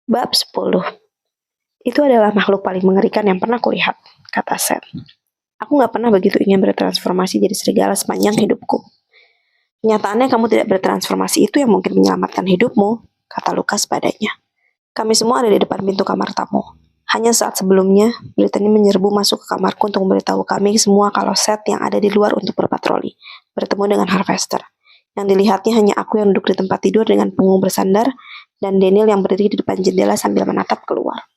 Bab 10. Itu adalah makhluk paling mengerikan yang pernah kulihat, kata Seth. Aku gak pernah begitu ingin bertransformasi jadi serigala sepanjang hidupku. Kenyataannya kamu tidak bertransformasi itu yang mungkin menyelamatkan hidupmu, kata Lukas padanya. Kami semua ada di depan pintu kamar tamu. Hanya saat sebelumnya, Brittany menyerbu masuk ke kamarku untuk memberitahu kami semua kalau Seth yang ada di luar untuk berpatroli, bertemu dengan Harvester. Yang dilihatnya hanya aku yang duduk di tempat tidur dengan punggung bersandar, dan Daniel yang berdiri di depan jendela sambil menatap keluar.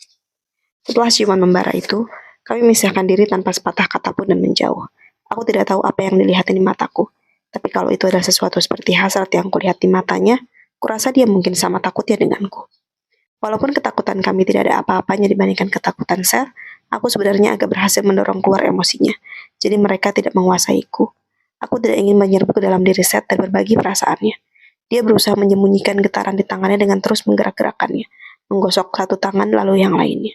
Setelah ciuman membara itu, kami memisahkan diri tanpa sepatah kata pun dan menjauh. Aku tidak tahu apa yang dilihat di mataku, tapi kalau itu adalah sesuatu seperti hasrat yang kulihat di matanya, kurasa dia mungkin sama takutnya denganku. Walaupun ketakutan kami tidak ada apa-apanya dibandingkan ketakutan Seth, aku sebenarnya agak berhasil mendorong keluar emosinya, jadi mereka tidak menguasaiku. Aku tidak ingin menyerbu ke dalam diri Seth dan berbagi perasaannya. Dia berusaha menyembunyikan getaran di tangannya dengan terus menggerak-gerakannya, menggosok satu tangan lalu yang lainnya.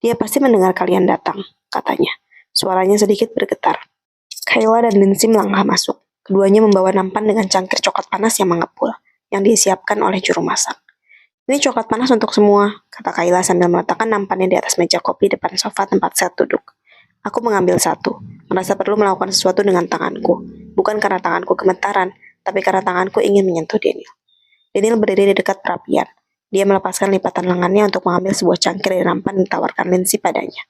Dia pasti mendengar kalian datang, katanya. Suaranya sedikit bergetar. Kayla dan Lindsay melangkah masuk. Keduanya membawa nampan dengan cangkir coklat panas yang mengepul, yang disiapkan oleh juru masak. Ini coklat panas untuk semua, kata Kayla sambil meletakkan nampannya di atas meja kopi depan sofa tempat Seth duduk. Aku mengambil satu, merasa perlu melakukan sesuatu dengan tanganku. Bukan karena tanganku gemetaran, tapi karena tanganku ingin menyentuh Daniel. Daniel berdiri di dekat perapian. Dia melepaskan lipatan lengannya untuk mengambil sebuah cangkir dari nampan dan ditawarkan Lindsay padanya.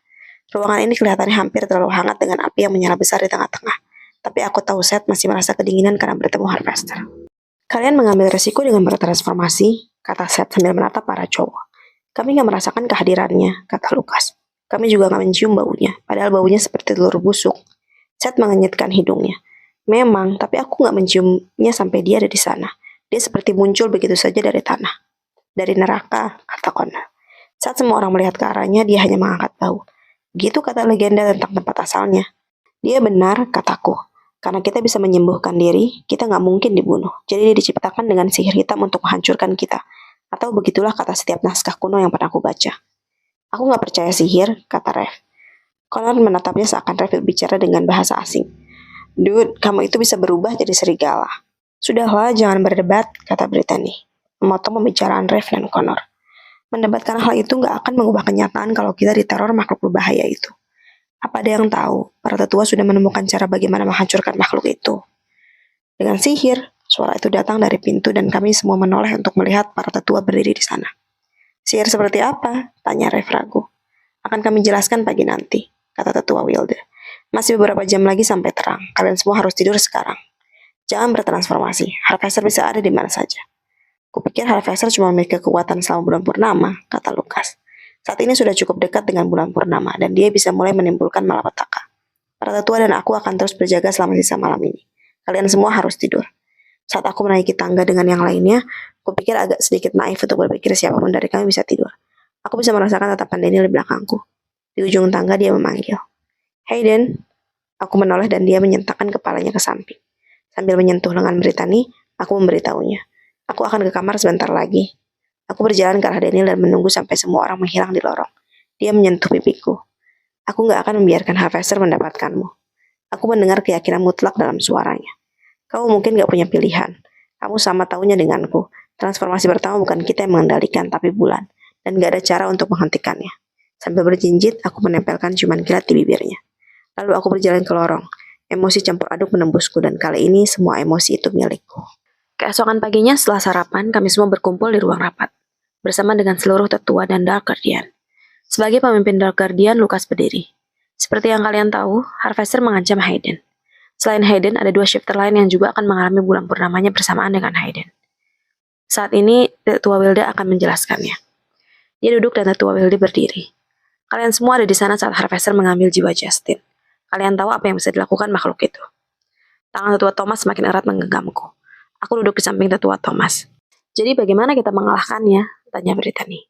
Ruangan ini kelihatannya hampir terlalu hangat dengan api yang menyala besar di tengah-tengah. Tapi aku tahu Seth masih merasa kedinginan karena bertemu Harvester. Kalian mengambil resiko dengan bertransformasi, kata Seth sambil menatap para cowok. Kami gak merasakan kehadirannya, kata Lukas. Kami juga gak mencium baunya, padahal baunya seperti telur busuk. Seth mengenyitkan hidungnya. Memang, tapi aku gak menciumnya sampai dia ada di sana. Dia seperti muncul begitu saja dari tanah. Dari neraka, kata Connor. Saat semua orang melihat ke arahnya, dia hanya mengangkat bau. Begitu kata legenda tentang tempat asalnya. Dia benar, kataku. Karena kita bisa menyembuhkan diri, kita gak mungkin dibunuh. Jadi dia diciptakan dengan sihir hitam untuk menghancurkan kita. Atau begitulah kata setiap naskah kuno yang pernah aku baca. Aku gak percaya sihir, kata Rev. Connor menatapnya seakan Rev berbicara dengan bahasa asing. Dude, kamu itu bisa berubah jadi serigala. Sudahlah, jangan berdebat, kata Brittany, memotong pembicaraan Rev dan Connor. Mendebatkan hal itu gak akan mengubah kenyataan kalau kita diteror makhluk berbahaya itu. Apa ada yang tahu, para tetua sudah menemukan cara bagaimana menghancurkan makhluk itu. Dengan sihir, suara itu datang dari pintu dan kami semua menoleh untuk melihat para tetua berdiri di sana. Sihir seperti apa? Tanya Rev ragu. Akan kami jelaskan pagi nanti, kata tetua Wilde. Masih beberapa jam lagi sampai terang, kalian semua harus tidur sekarang. Jangan bertransformasi, Harvester bisa ada di mana saja. Kupikir Harvester cuma memiliki kekuatan selama bulan purnama, kata Lukas. Saat ini sudah cukup dekat dengan bulan purnama, dan dia bisa mulai menimbulkan malapetaka. Para tetua dan aku akan terus berjaga selama sisa malam ini. Kalian semua harus tidur. Saat aku menaiki tangga dengan yang lainnya, kupikir agak sedikit naif untuk berpikir siapapun dari kami bisa tidur. Aku bisa merasakan tatapan Daniel di belakangku. Di ujung tangga dia memanggil. Hey Dan. Aku menoleh dan dia menyentakkan kepalanya ke samping. Sambil menyentuh lengan Brittany, aku memberitahunya. Aku akan ke kamar sebentar lagi. Aku berjalan ke arah Daniel dan menunggu sampai semua orang menghilang di lorong. Dia menyentuh pipiku. Aku gak akan membiarkan Harvester mendapatkanmu. Aku mendengar keyakinan mutlak dalam suaranya. Kamu mungkin gak punya pilihan. Kamu sama taunya denganku. Transformasi pertama bukan kita yang mengendalikan, tapi bulan. Dan gak ada cara untuk menghentikannya. Sambil berjinjit, aku menempelkan ciuman kilat di bibirnya. Lalu aku berjalan ke lorong. Emosi campur aduk menembusku dan kali ini semua emosi itu milikku. Keesokan paginya setelah sarapan, kami semua berkumpul di ruang rapat. Bersama dengan seluruh tetua dan Dark Guardian. Sebagai pemimpin Dark Guardian, Lukas berdiri. Seperti yang kalian tahu, Harvester mengancam Hayden. Selain Hayden, ada 2 shifter lain yang juga akan mengalami bulan purnamanya bersamaan dengan Hayden. Saat ini, Tetua Wilde akan menjelaskannya. Dia duduk dan Tetua Wilde berdiri. Kalian semua ada di sana saat Harvester mengambil jiwa Justin. Kalian tahu apa yang bisa dilakukan makhluk itu. Tangan Tetua Thomas semakin erat menggenggamku. Aku duduk di samping Tetua Thomas. Jadi bagaimana kita mengalahkannya? Tanya Brittany.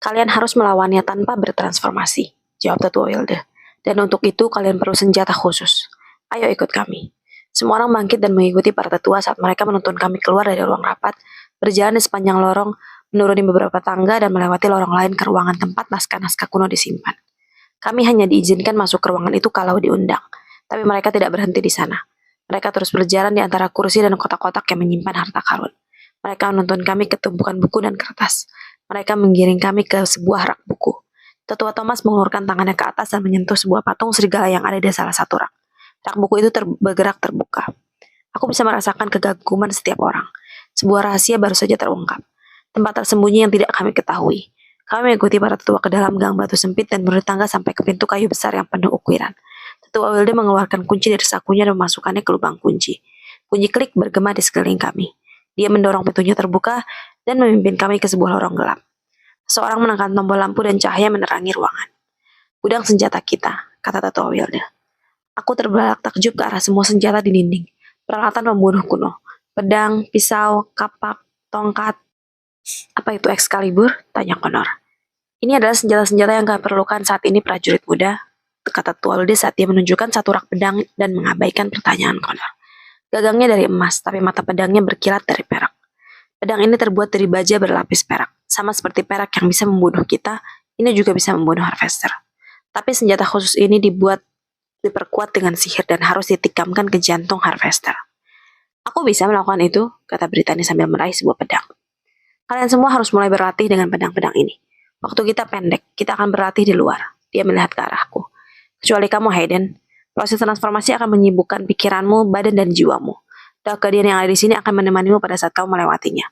Kalian harus melawannya tanpa bertransformasi, jawab Tetua Wilde. Dan untuk itu kalian perlu senjata khusus. Ayo ikut kami. Semua orang bangkit dan mengikuti para tetua saat mereka menuntun kami keluar dari ruang rapat, berjalan di sepanjang lorong, menuruni beberapa tangga dan melewati lorong lain ke ruangan tempat naskah-naskah kuno disimpan. Kami hanya diizinkan masuk ke ruangan itu kalau diundang, tapi mereka tidak berhenti di sana. Mereka terus berjalan di antara kursi dan kotak-kotak yang menyimpan harta karun. Mereka menuntun kami ke tumpukan buku dan kertas. Mereka menggiring kami ke sebuah rak buku. Tetua Thomas mengeluarkan tangannya ke atas dan menyentuh sebuah patung serigala yang ada di salah satu rak. Rak buku itu bergerak terbuka. Aku bisa merasakan kegaguman setiap orang. Sebuah rahasia baru saja terungkap. Tempat tersembunyi yang tidak kami ketahui. Kami mengikuti para tetua ke dalam gang batu sempit dan menuruni tangga sampai ke pintu kayu besar yang penuh ukiran. Tetua Wilde mengeluarkan kunci dari sakunya dan memasukkannya ke lubang kunci. Bunyi klik bergema di sekeliling kami. Dia mendorong pintunya terbuka dan memimpin kami ke sebuah lorong gelap. Seorang menekan tombol lampu dan cahaya menerangi ruangan. Gudang senjata kita, kata Tetua Wilde. Aku terbelalak takjub ke arah semua senjata di dinding. Peralatan pembunuh kuno. Pedang, pisau, kapak, tongkat. Apa itu Excalibur? Tanya Connor. Ini adalah senjata-senjata yang kami perlukan saat ini prajurit muda, kata Tetua Wilde saat dia menunjukkan satu rak pedang dan mengabaikan pertanyaan Connor. Gagangnya dari emas, tapi mata pedangnya berkilat dari perak. Pedang ini terbuat dari baja berlapis perak. Sama seperti perak yang bisa membunuh kita, ini juga bisa membunuh Harvester. Tapi senjata khusus ini diperkuat dengan sihir dan harus ditikamkan ke jantung Harvester. Aku bisa melakukan itu, kata Brittany sambil meraih sebuah pedang. Kalian semua harus mulai berlatih dengan pedang-pedang ini. Waktu kita pendek, kita akan berlatih di luar. Dia melihat ke arahku. Kecuali kamu, Hayden. Proses transformasi akan menyibukkan pikiranmu, badan, dan jiwamu. Darkguardian yang ada di sini akan menemanimu pada saat kamu melewatinya.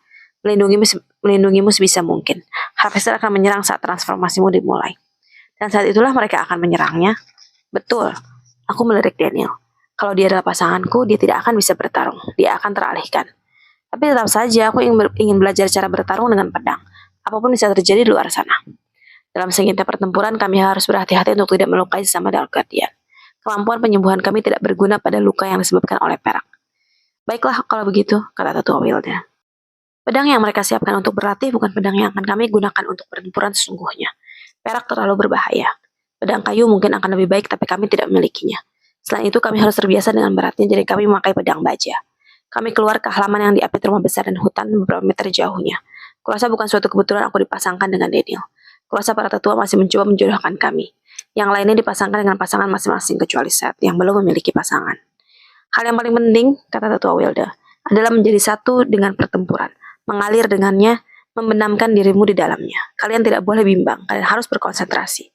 Melindungimu sebisa mungkin. Harvester akan menyerang saat transformasimu dimulai. Dan saat itulah mereka akan menyerangnya. Betul. Aku melirik Daniel. Kalau dia adalah pasanganku, dia tidak akan bisa bertarung. Dia akan teralihkan. Tapi tetap saja aku ingin belajar cara bertarung dengan pedang. Apapun bisa terjadi di luar sana. Dalam sengitnya pertempuran, kami harus berhati-hati untuk tidak melukai sesama Darkguardian. Kemampuan penyembuhan kami tidak berguna pada luka yang disebabkan oleh perak. Baiklah kalau begitu, kata Tetua Wilde. Pedang yang mereka siapkan untuk berlatih bukan pedang yang akan kami gunakan untuk pertempuran sesungguhnya. Perak terlalu berbahaya. Pedang kayu mungkin akan lebih baik, tapi kami tidak memilikinya. Selain itu, kami harus terbiasa dengan beratnya, jadi kami memakai pedang baja. Kami keluar ke halaman yang diapit rumah besar dan hutan beberapa meter jauhnya. Kurasa bukan suatu kebetulan aku dipasangkan dengan Daniel. Kurasa para tetua masih mencoba menjodohkan kami. Yang lainnya dipasangkan dengan pasangan masing-masing kecuali Seth yang belum memiliki pasangan. Hal yang paling penting, kata Tetua Wilde, adalah menjadi satu dengan pertempuran. Mengalir dengannya, membenamkan dirimu di dalamnya. Kalian tidak boleh bimbang, kalian harus berkonsentrasi.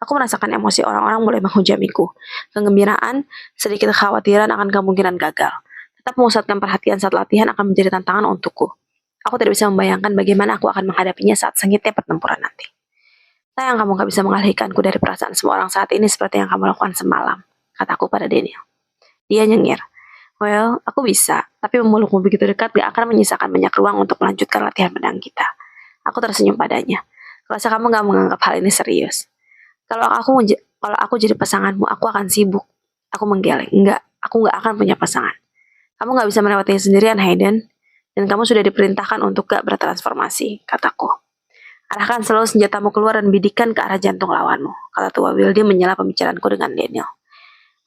Aku merasakan emosi orang-orang mulai menghujamiku. Kegembiraan, sedikit kekhawatiran akan kemungkinan gagal. Tetap memusatkan perhatian saat latihan akan menjadi tantangan untukku. Aku tidak bisa membayangkan bagaimana aku akan menghadapinya saat sengitnya pertempuran nanti. Sayang kamu gak bisa mengalihkanku dari perasaan semua orang saat ini seperti yang kamu lakukan semalam, kataku pada Daniel. Dia nyengir. Well, aku bisa, tapi memelukmu begitu dekat gak akan menyisakan banyak ruang untuk melanjutkan latihan pedang kita. Aku tersenyum padanya. Rasa kamu gak menganggap hal ini serius. Kalau aku jadi pasanganmu, aku akan sibuk. Aku menggeleng. Enggak, aku gak akan punya pasangan. Kamu gak bisa melewatinya sendirian, Hayden. Dan kamu sudah diperintahkan untuk gak bertransformasi, kataku. Arahkan selalu senjatamu keluar dan bidikan ke arah jantung lawanmu, kata Tua Wilde menyela pembicaraanku dengan Daniel.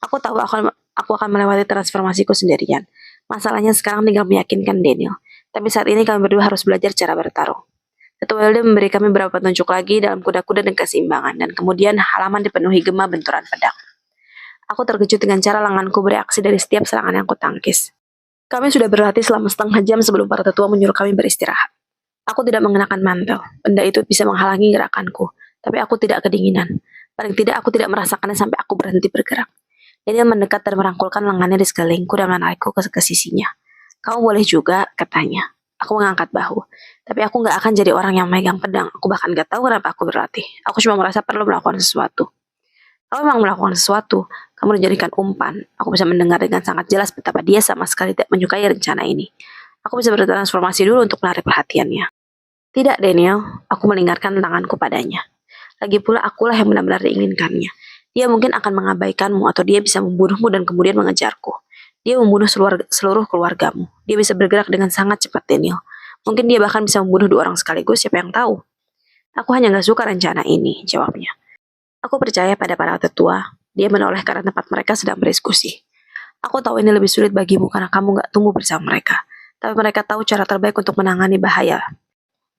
Aku tahu aku akan melewati transformasiku sendirian. Masalahnya sekarang tinggal meyakinkan Daniel. Tapi saat ini kami berdua harus belajar cara bertarung. Tua Wilde memberi kami beberapa petunjuk lagi dalam kuda-kuda dan keseimbangan, dan kemudian halaman dipenuhi gema benturan pedang. Aku terkejut dengan cara lenganku bereaksi dari setiap serangan yang kutangkis. Kami sudah berlatih selama setengah jam sebelum para tetua menyuruh kami beristirahat. Aku tidak mengenakan mantel. Benda itu bisa menghalangi gerakanku, tapi aku tidak kedinginan. Paling tidak aku tidak merasakannya sampai aku berhenti bergerak. Daniel mendekat dan merangkulkan lengannya di sekelilingku dan menarikku ke sisinya. Kamu boleh juga, katanya. Aku mengangkat bahu. Tapi aku gak akan jadi orang yang megang pedang. Aku bahkan gak tahu kenapa aku berlatih. Aku cuma merasa perlu melakukan sesuatu. Kamu memang melakukan sesuatu. Kamu dijadikan umpan. Aku bisa mendengar dengan sangat jelas betapa dia sama sekali tidak menyukai rencana ini. Aku bisa bertransformasi dulu untuk menarik perhatiannya. Tidak, Daniel. Aku melingkarkan tanganku padanya. Lagi pula akulah yang benar-benar diinginkannya. Dia mungkin akan mengabaikanmu atau dia bisa membunuhmu dan kemudian mengejarku. Dia membunuh seluruh keluargamu. Dia bisa bergerak dengan sangat cepat, Daniel. Mungkin dia bahkan bisa membunuh 2 orang sekaligus, siapa yang tahu. Aku hanya gak suka rencana ini, jawabnya. Aku percaya pada para tetua. Dia menoleh ke arah tempat mereka sedang berdiskusi. Aku tahu ini lebih sulit bagimu karena kamu gak tumbuh bersama mereka. Tapi mereka tahu cara terbaik untuk menangani bahaya.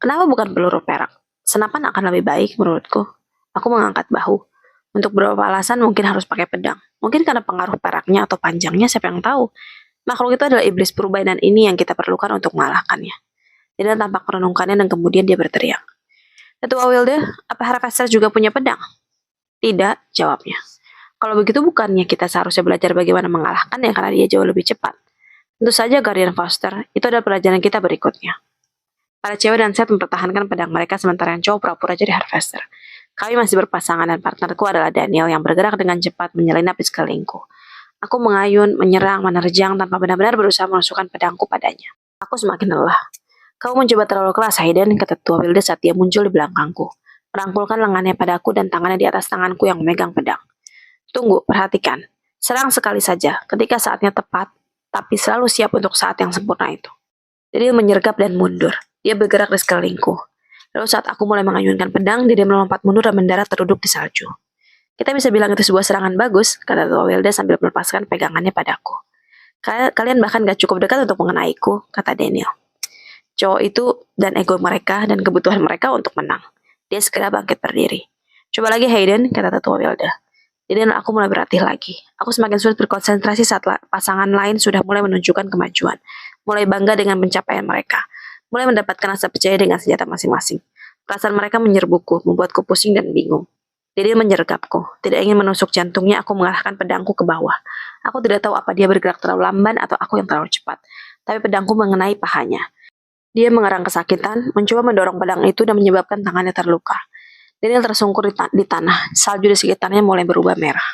Kenapa bukan peluru perak? Senapan akan lebih baik menurutku. Aku mengangkat bahu. Untuk beberapa alasan mungkin harus pakai pedang. Mungkin karena pengaruh peraknya atau panjangnya, siapa yang tahu. Makhluk itu adalah iblis purba dan ini yang kita perlukan untuk mengalahkannya. Dia tampak merenungkannya dan kemudian dia berteriak. Ketua Wilde, apa Harvester juga punya pedang? Tidak, jawabnya. Kalau begitu bukannya kita seharusnya belajar bagaimana mengalahkannya karena dia jauh lebih cepat. Tentu saja Guardian Foster, itu adalah pelajaran kita berikutnya. Para cewek dan Seth mempertahankan pedang mereka sementara yang cowok pura-pura jadi Harvester. Kami masih berpasangan dan partnerku adalah Daniel yang bergerak dengan cepat menyelinap di sekelilingku. Aku mengayun, menyerang, menerjang tanpa benar-benar berusaha menusukkan pedangku padanya. Aku semakin lelah. Kau mencoba terlalu keras, Hayden, kata Tua Wilde saat dia muncul di belakangku. Merangkulkan lengannya padaku dan tangannya di atas tanganku yang memegang pedang. Tunggu, perhatikan. Serang sekali saja, ketika saatnya tepat, tapi selalu siap untuk saat yang sempurna itu. Jadi dia menyergap dan mundur. Dia bergerak di sekelilingku. Lalu saat aku mulai mengayunkan pedang, dia melompat mundur dan mendarat terduduk di salju. Kita bisa bilang itu sebuah serangan bagus, kata Tua Wilde sambil melepaskan pegangannya padaku. Kalian bahkan gak cukup dekat untuk mengenaiku, kata Daniel. Cowok itu dan ego mereka dan kebutuhan mereka untuk menang. Dia segera bangkit berdiri. Coba lagi Hayden, kata Tua Wilde. Jadi aku mulai berlatih lagi. Aku semakin sulit berkonsentrasi saat pasangan lain sudah mulai menunjukkan kemajuan. Mulai bangga dengan pencapaian mereka. Mulai mendapatkan rasa percaya dengan senjata masing-masing. Perasaan mereka menyerbuku, membuatku pusing dan bingung. Jadi menyergapku. Tidak ingin menusuk jantungnya, aku mengarahkan pedangku ke bawah. Aku tidak tahu apa dia bergerak terlalu lamban atau aku yang terlalu cepat. Tapi pedangku mengenai pahanya. Dia mengerang kesakitan, mencoba mendorong pedang itu dan menyebabkan tangannya terluka. Daniel tersungkur di tanah. Salju di sekitarnya mulai berubah merah.